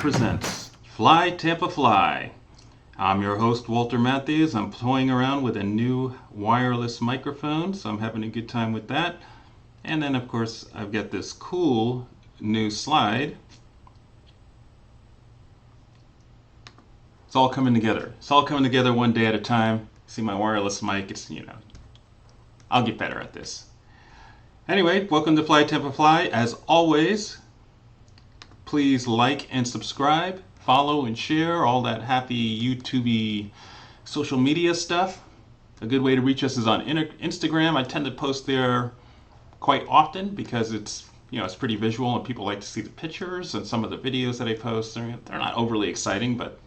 presents Fly Tampa Fly. I'm your host, Walter Matthews. I'm toying around with a new wireless microphone, so I'm having a good time with that. And then, of course, I've got this cool new slide. It's all coming together. It's all coming together one day at a time. See my wireless mic, it's, I'll get better at this. Anyway, welcome to Fly Tampa Fly. As always, please like and subscribe, follow and share, all that happy YouTube-y social media stuff. A good way to reach us is on Instagram. I tend to post there quite often because it's pretty visual and people like to see the pictures, and some of the videos that I post, they're not overly exciting, but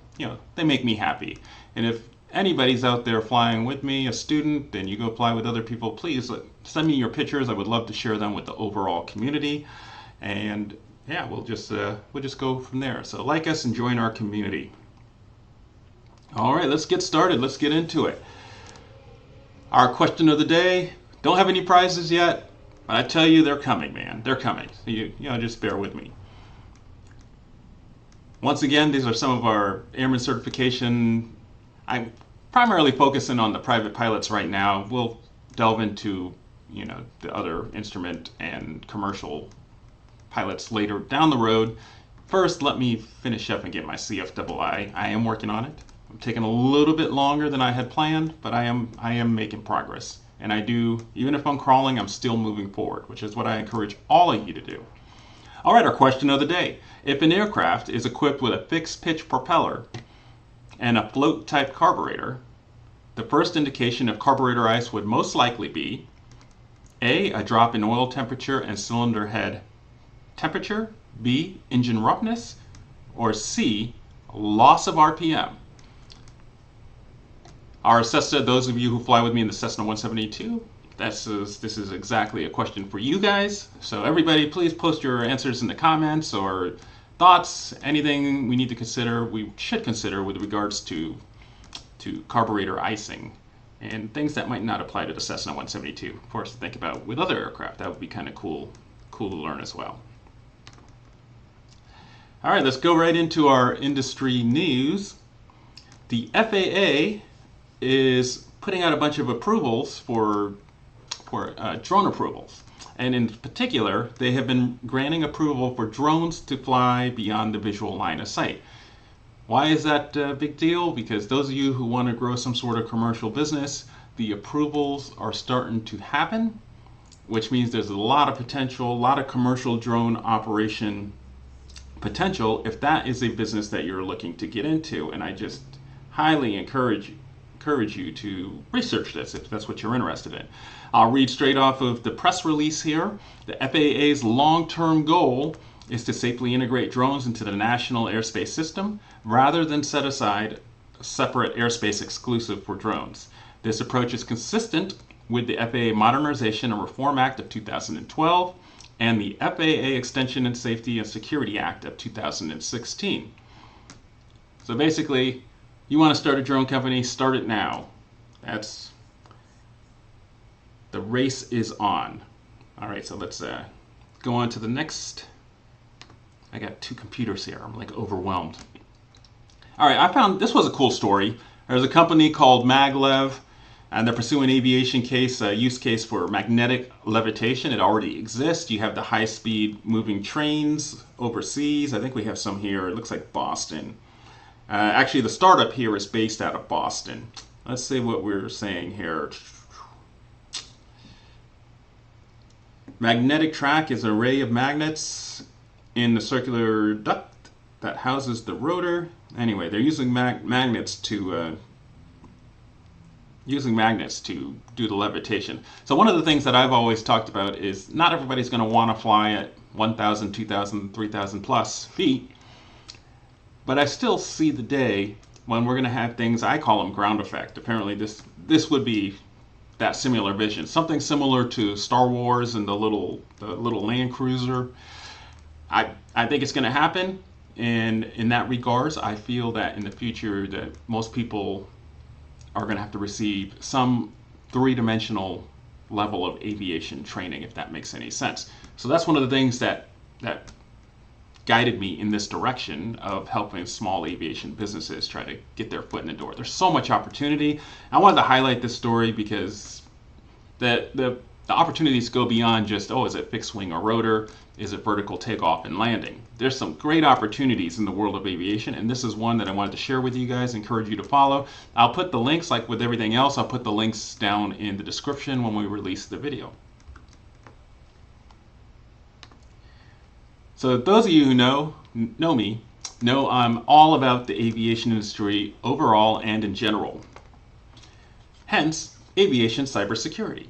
they make me happy. And if anybody's out there flying with me, a student, and you go fly with other people, please send me your pictures. I would love to share them with the overall community. And yeah, we'll just go from there. So like us and join our community. All right, let's get started. Let's get into it. Our question of the day. Don't have any prizes yet, but I tell you, they're coming, man. They're coming. You just bear with me. Once again, these are some of our airman certification. I'm primarily focusing on the private pilots right now. We'll delve into, the other instrument and commercial pilots later down the road. First, let me finish up and get my CFII. I am working on it. I'm taking a little bit longer than I had planned, but I am making progress. And I do, even if I'm crawling, I'm still moving forward, which is what I encourage all of you to do. All right, our question of the day. If an aircraft is equipped with a fixed pitch propeller and a float type carburetor, the first indication of carburetor ice would most likely be A, a drop in oil temperature and cylinder head temperature, B, engine roughness, or C, loss of RPM. Our Cessna, those of you who fly with me in the Cessna 172, this is exactly a question for you guys. So everybody, please post your answers in the comments or thoughts, anything we need to consider, we should consider with regards to carburetor icing and things that might not apply to the Cessna 172. Of course, think about with other aircraft. That would be kind of cool to learn as well. All right, let's go right into our industry news. The FAA is putting out a bunch of approvals for drone approvals. And in particular, they have been granting approval for drones to fly beyond the visual line of sight. Why is that a big deal? Because those of you who want to grow some sort of commercial business, the approvals are starting to happen, which means there's a lot of potential, a lot of commercial drone operation potential if that is a business that you're looking to get into. And I just highly encourage you to research this if that's what you're interested in. I'll read straight off of the press release here. The FAA's long-term goal is to safely integrate drones into the national airspace system rather than set aside a separate airspace exclusive for drones. This approach is consistent with the FAA Modernization and Reform Act of 2012 and the FAA Extension and Safety and Security Act of 2016. So basically, you want to start a drone company, start it now. The race is on. All right, so let's go on to the next. I got two computers here. I'm like overwhelmed. All right, I found this was a cool story. There's a company called MAGLEV, and they're pursuing aviation case, use case for magnetic levitation. It already exists. You have the high-speed moving trains overseas. I think we have some here. It looks like Boston. Actually, the startup here is based out of Boston. Let's see what we're saying here. Magnetic track is an array of magnets in the circular duct that houses the rotor. Anyway, they're using magnets to do the levitation. So one of the things that I've always talked about is not everybody's going to want to fly at 1,000, 2,000, 3,000 plus feet. But I still see the day when we're going to have things, I call them ground effect. Apparently this would be that similar vision. Something similar to Star Wars and the little land cruiser. I think it's going to happen. And in that regards, I feel that in the future that most people are going to have to receive some three-dimensional level of aviation training, if that makes any sense. So that's one of the things that guided me in this direction of helping small aviation businesses try to get their foot in the door. There's so much opportunity. I wanted to highlight this story because the opportunities go beyond just, oh, is it fixed wing or rotor? Is it vertical takeoff and landing? There's some great opportunities in the world of aviation, and this is one that I wanted to share with you guys, encourage you to follow. I'll put the links, like with everything else, I'll put the links down in the description when we release the video. So those of you who know me, know I'm all about the aviation industry overall and in general. Hence, aviation cybersecurity.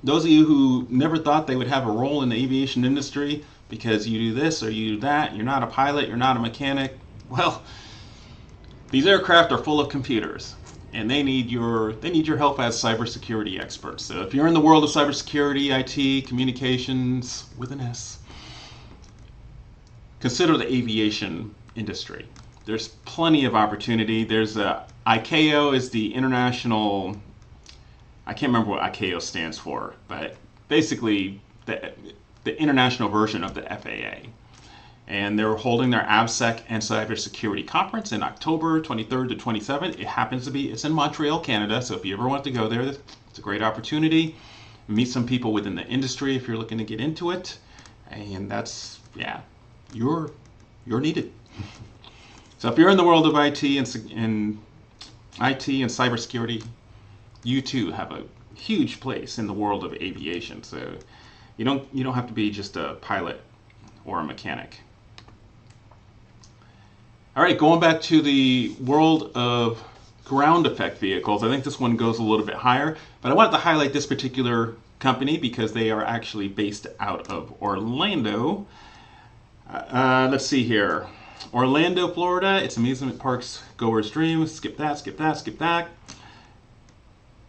Those of you who never thought they would have a role in the aviation industry because you do this or you do that, you're not a pilot, you're not a mechanic, well, these aircraft are full of computers and they need your help as cybersecurity experts. So if you're in the world of cybersecurity, IT, communications with an S, consider the aviation industry. There's plenty of opportunity. There's ICAO is the international, I can't remember what ICAO stands for, but basically the international version of the FAA. And they're holding their AvSec and cybersecurity conference in October 23rd to 27th. It happens to be, it's in Montreal, Canada, so if you ever want to go there, it's a great opportunity. Meet some people within the industry if you're looking to get into it. And that's, yeah, you're needed. So if you're in the world of IT and cybersecurity, you too have a huge place in the world of aviation. So you don't have to be just a pilot or a mechanic. All right, going back to the world of ground effect vehicles, I think this one goes a little bit higher, but I wanted to highlight this particular company because they are actually based out of Orlando. Let's see here. Orlando, Florida. It's amusement parks goer's dream. Skip that, skip that, skip that.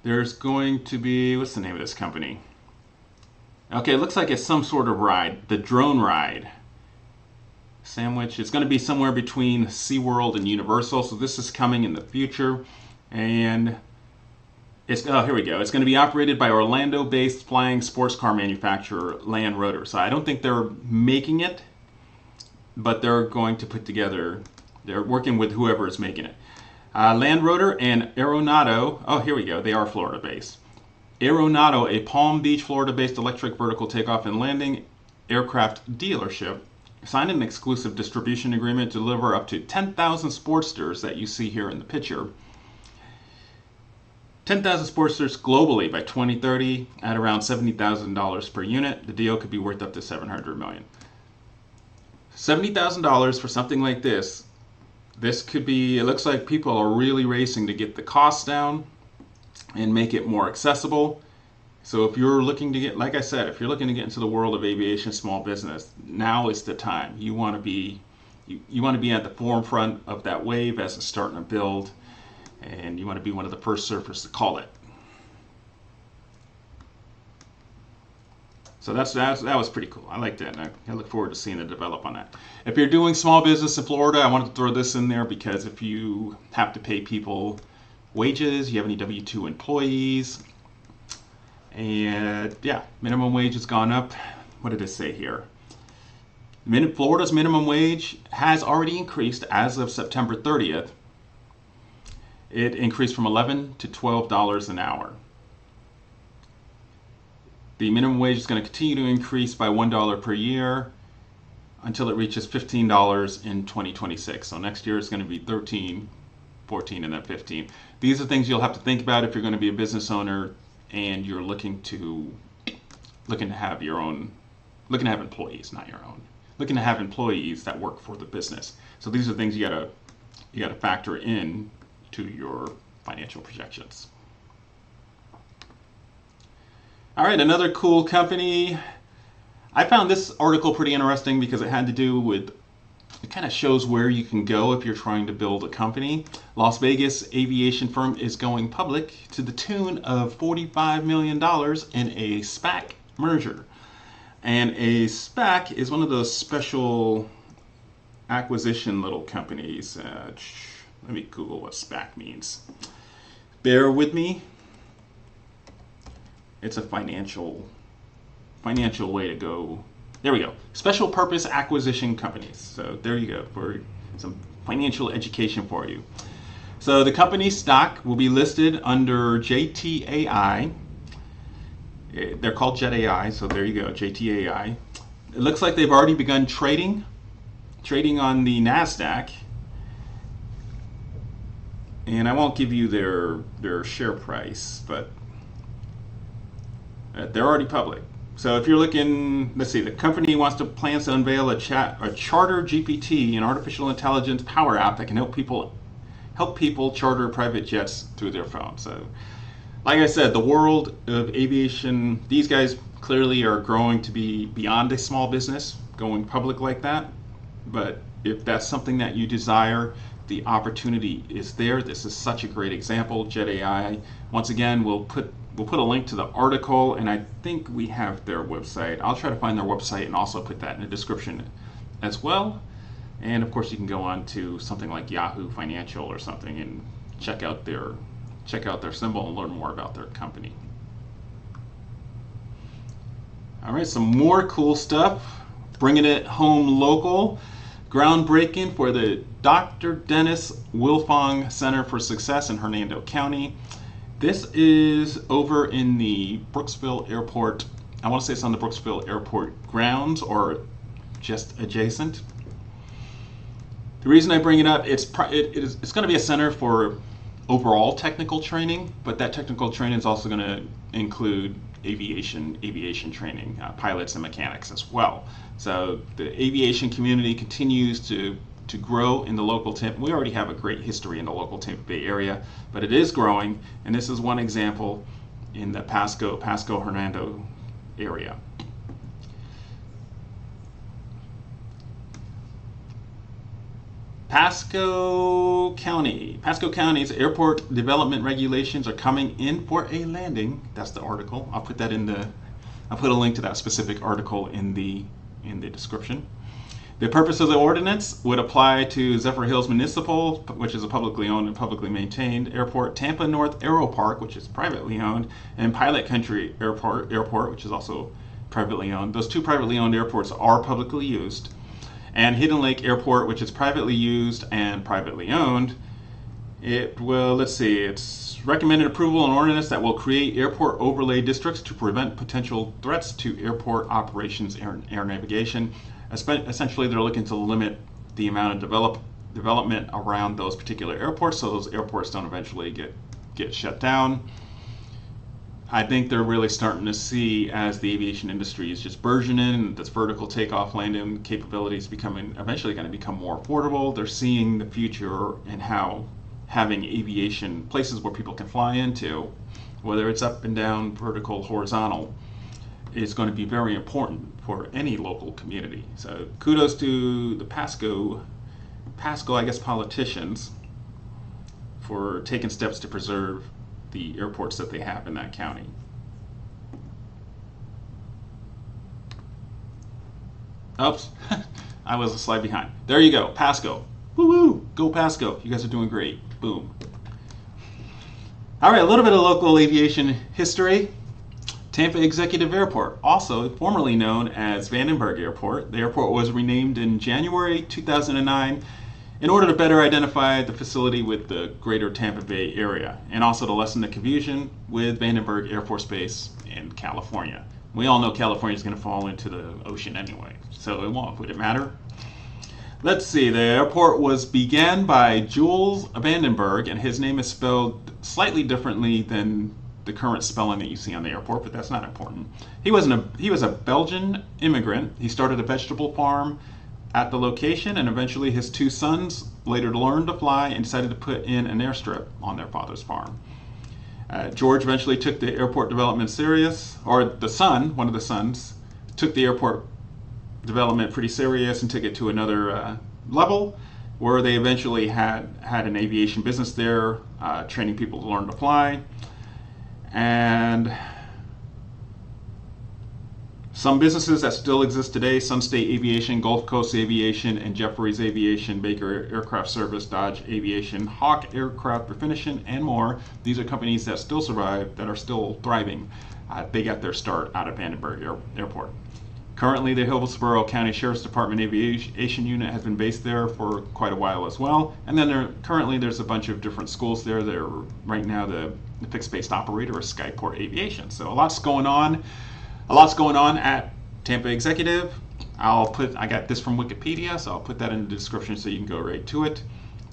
There's going to be, what's the name of this company? Okay, it looks like it's some sort of ride, the drone ride. Sandwich. It's going to be somewhere between SeaWorld and Universal, so this is coming in the future. And it's, oh, here we go. It's going to be operated by Orlando-based flying sports car manufacturer Land Rotor. So I don't think they're making it, but they're going to put together, they're working with whoever is making it. Land Rotor and Aeronado, oh, here we go. They are Florida-based. Aeronado, a Palm Beach, Florida-based electric vertical takeoff and landing aircraft dealership, signed an exclusive distribution agreement to deliver up to 10,000 Sportsters that you see here in the picture. 10,000 Sportsters globally by 2030 at around $70,000 per unit. The deal could be worth up to $700 million. $70,000 for something like this. This could be, it looks like people are really racing to get the costs down and make it more accessible. So if you're looking to get, like I said, if you're looking to get into the world of aviation small business, now is the time. You want to be at the forefront of that wave as it's starting to build, and you want to be one of the first surfers to call it. So that was pretty cool. I like that, and I look forward to seeing it develop on that. If you're doing small business in Florida, I wanted to throw this in there because if you have to pay people wages, you have any W-2 employees, and yeah, minimum wage has gone up. What did it say here? Florida's minimum wage has already increased as of September 30th. It increased from $11 to $12 an hour. The minimum wage is going to continue to increase by $1 per year until it reaches $15 in 2026. So next year it's going to be 13, 14, and then 15. These are things you'll have to think about if you're going to be a business owner and you're looking to have employees, not your own. Looking to have employees that work for the business. So these are things you gotta factor in to your financial projections. All right, another cool company. I found this article pretty interesting because it had to do with, it kind of shows where you can go if you're trying to build a company. Las Vegas aviation firm is going public to the tune of $45 million in a SPAC merger. And a SPAC is one of those special acquisition little companies. Let me Google what SPAC means. Bear with me. It's a financial way to go There we go. Special purpose acquisition companies. So there you go for some financial education for you. So the company stock will be listed under JTAI. They're called JetAI, so there you go, JTAI. It looks like they've already begun trading on the NASDAQ. And I won't give you their share price, but they're already public. So if you're looking, let's see, the company plans to unveil a charter GPT, an artificial intelligence power app that can help people charter private jets through their phone. So, like I said, the world of aviation, these guys clearly are growing to be beyond a small business, going public like that. But if that's something that you desire, the opportunity is there. This is such a great example. JetAI, once again, we'll put a link to the article, and I think we have their website. I'll try to find their website and also put that in the description as well. And of course, you can go on to something like Yahoo Financial or something and check out their symbol and learn more about their company. All right, some more cool stuff. Bringing it home local. Groundbreaking for the Dr. Dennis Wilfong Center for Success in Hernando County. This is over in the Brooksville Airport. I want to say it's on the Brooksville Airport grounds or just adjacent. The reason I bring it up, it's going to be a center for overall technical training, but that technical training is also going to include aviation training, pilots and mechanics as well. So the aviation community continues to grow in the local Tampa. We already have a great history in the local Tampa Bay area, but it is growing, and this is one example in the Pasco, Hernando area. Pasco's airport development regulations are coming in for a landing. That's the article. I'll put a link to that specific article in the description. The purpose of the ordinance would apply to Zephyr Hills Municipal, which is a publicly owned and publicly maintained airport, Tampa North Aero Park, which is privately owned, and Pilot Country Airport, which is also privately owned. Those two privately owned airports are publicly used. And Hidden Lake Airport, which is privately used and privately owned. It's recommended approval and ordinance that will create airport overlay districts to prevent potential threats to airport operations, air navigation. Essentially, they're looking to limit the amount of development around those particular airports, so those airports don't eventually get shut down. I think they're really starting to see, as the aviation industry is just burgeoning, this vertical takeoff landing capabilities eventually going to become more affordable. They're seeing the future and how having aviation places where people can fly into, whether it's up and down, vertical, horizontal, is going to be very important for any local community. So kudos to the Pasco, I guess, politicians for taking steps to preserve the airports that they have in that county. Oops, I was a slide behind. There you go, Pasco. Woo-woo, go Pasco. You guys are doing great. Boom. All right, a little bit of local aviation history. Tampa Executive Airport, also formerly known as Vandenberg Airport. The airport was renamed in January 2009 in order to better identify the facility with the Greater Tampa Bay area, and also to lessen the confusion with Vandenberg Air Force Base in California. We all know California is going to fall into the ocean anyway, so it won't. Would it matter? Let's see. The airport was began by Jules Vandenberg, and his name is spelled slightly differently than the current spelling that you see on the airport, but that's not important. He was a Belgian immigrant. He started a vegetable farm at the location, and eventually his two sons later learned to fly and decided to put in an airstrip on their father's farm. George eventually took the airport development serious, or one of the sons, took the airport development pretty serious and took it to another level, where they eventually had an aviation business there, training people to learn to fly. And some businesses that still exist today: Sunstate Aviation, Gulf Coast Aviation, and Jeffries Aviation, Baker Aircraft Service, Dodge Aviation, Hawk Aircraft Refinishing, and more. These are companies that still survive, that are still thriving. They got their start out of Vandenberg Airport. Currently, the Hillsborough County Sheriff's Department Aviation Unit has been based there for quite a while as well. And then currently there's a bunch of different schools there. They're right now the fixed-based operator is Skyport Aviation. So a lot's going on. A lot's going on at Tampa Executive. I got this from Wikipedia, so I'll put that in the description so you can go right to it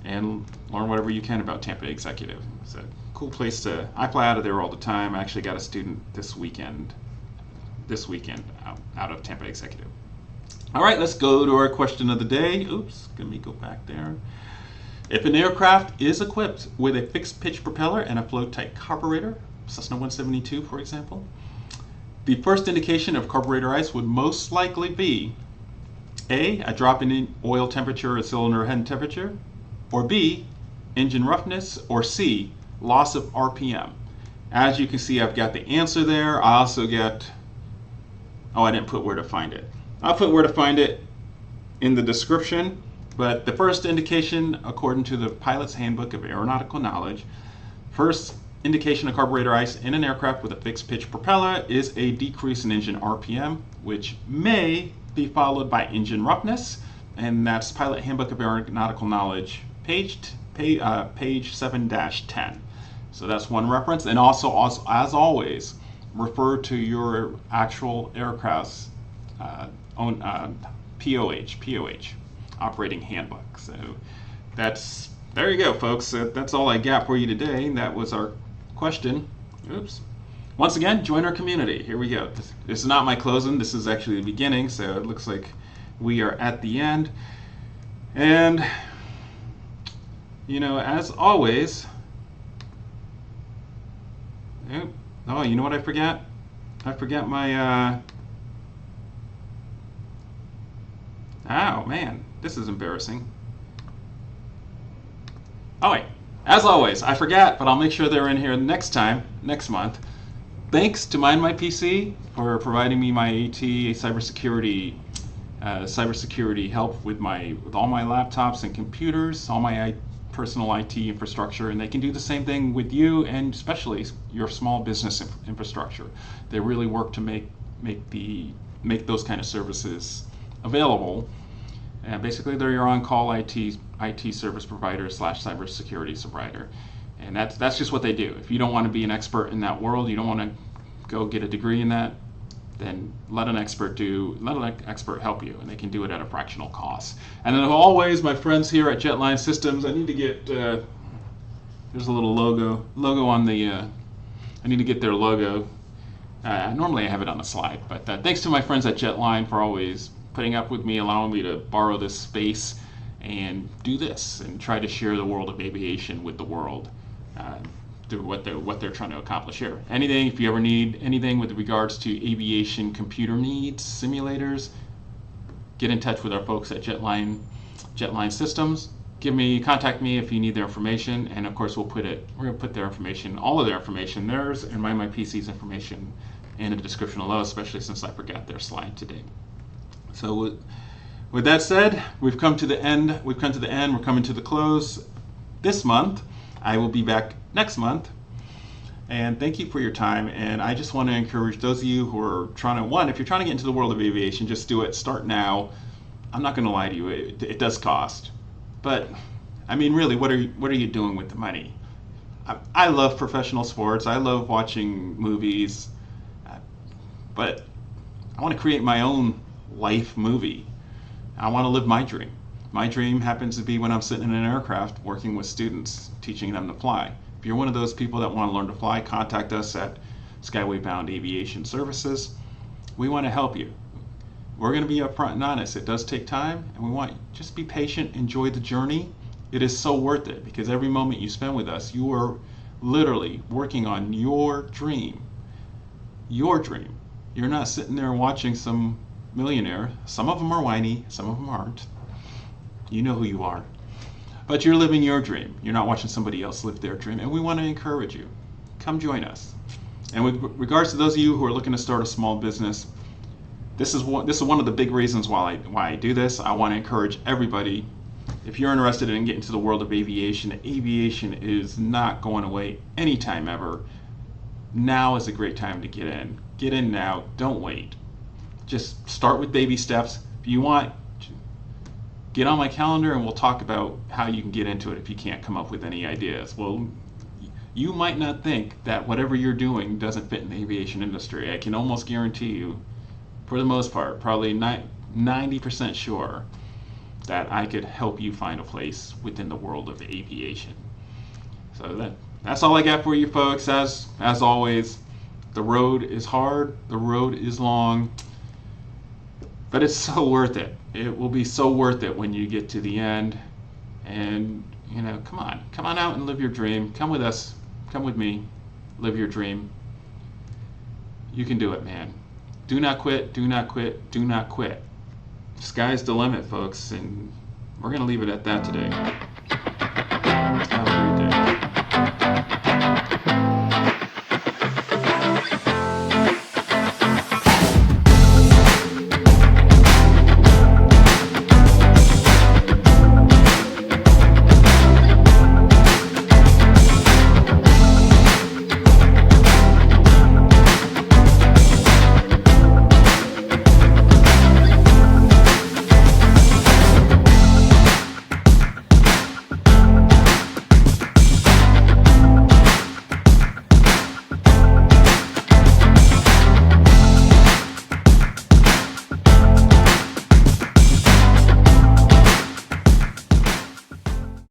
and learn whatever you can about Tampa Executive. It's a cool place to. I fly out of there all the time. I actually got a student this weekend out of Tampa Executive. All right, let's go to our question of the day. Oops, let me go back there. If an aircraft is equipped with a fixed pitch propeller and a float type carburetor, Cessna 172 for example, the first indication of carburetor ice would most likely be A, drop in oil temperature or cylinder head temperature, or B, engine roughness, or C, loss of RPM. As you can see, I've got the answer there. I also get, I didn't put where to find it. I'll put where to find it in the description, but the first indication, according to the Pilot's Handbook of Aeronautical Knowledge, first indication of carburetor ice in an aircraft with a fixed pitch propeller is a decrease in engine RPM, which may be followed by engine roughness, and that's Pilot Handbook of Aeronautical Knowledge, page 7-10. So that's one reference, and also as always, refer to your actual aircraft's own POH operating handbook. So there you go, folks. That's all I got for you today. That was our question. Oops. Once again, join our community. Here we go. This is not my closing. This is actually the beginning, so it looks like we are at the end. And, as always, oh, you know what I forgot? I forgot my, oh man, this is embarrassing. Oh wait, as always, I forgot, but I'll make sure they're in here next month. Thanks to Mind My PC for providing me my AT cybersecurity help with all my laptops and computers, all my personal IT infrastructure, and they can do the same thing with you and especially your small business infrastructure. They really work to make those kind of services available. And basically, they're your on-call IT service provider / cybersecurity provider, and that's just what they do. If you don't want to be an expert in that world, you don't want to go get a degree in that, then let an expert help you, and they can do it at a fractional cost. And then always, my friends here at Jetline Systems, I need to get there's a little logo on the. I need to get their logo. Normally I have it on a slide, but thanks to my friends at Jetline for always putting up with me, allowing me to borrow this space and do this and try to share the world of aviation with the world through what they're trying to accomplish here. If you ever need anything with regards to aviation computer needs, simulators, get in touch with our folks at Jetline Systems. Contact me if you need their information, and of course we're gonna put their information, all of their information, theirs and my PC's information in the description below, especially since I forgot their slide today. So with that said, we've come to the end. We're coming to the close this month. I will be back next month. And thank you for your time. And I just want to encourage those of you who are trying to, if you're trying to get into the world of aviation, just do it. Start now. I'm not going to lie to you. It does cost. But, I mean, really, what are you doing with the money? I love professional sports. I love watching movies. But I want to create my own life movie. I want to live my dream. My dream happens to be when I'm sitting in an aircraft working with students, teaching them to fly. If you're one of those people that want to learn to fly, contact us at Skyway Bound Aviation Services. We want to help you. We're going to be upfront and honest. It does take time, and we want you just be patient, enjoy the journey. It is so worth it because every moment you spend with us, you are literally working on your dream. Your dream. You're not sitting there watching some millionaire. Some of them are whiny, some of them aren't. You know who you are. But you're living your dream. You're not watching somebody else live their dream, and we want to encourage you. Come join us. And with regards to those of you who are looking to start a small business, this is one of the big reasons why I do this. I want to encourage everybody. If you're interested in getting to the world of aviation is not going away anytime ever. Now is a great time to get in. Get in now. Don't wait. just start with baby steps. If you want, get on my calendar and we'll talk about how you can get into it if you can't come up with any ideas. Well, you might not think that whatever you're doing doesn't fit in the aviation industry. I can almost guarantee you, for the most part, probably 90% sure that I could help you find a place within the world of aviation. So that's all I got for you folks. As always, the road is hard, the road is long, but it's so worth it. It will be so worth it when you get to the end. And you know, come on out and live your dream. Come with us, come with me, live your dream. You can do it, man. Do not quit, do not quit, do not quit. Sky's the limit, folks, and we're going to leave it at that today. Have a great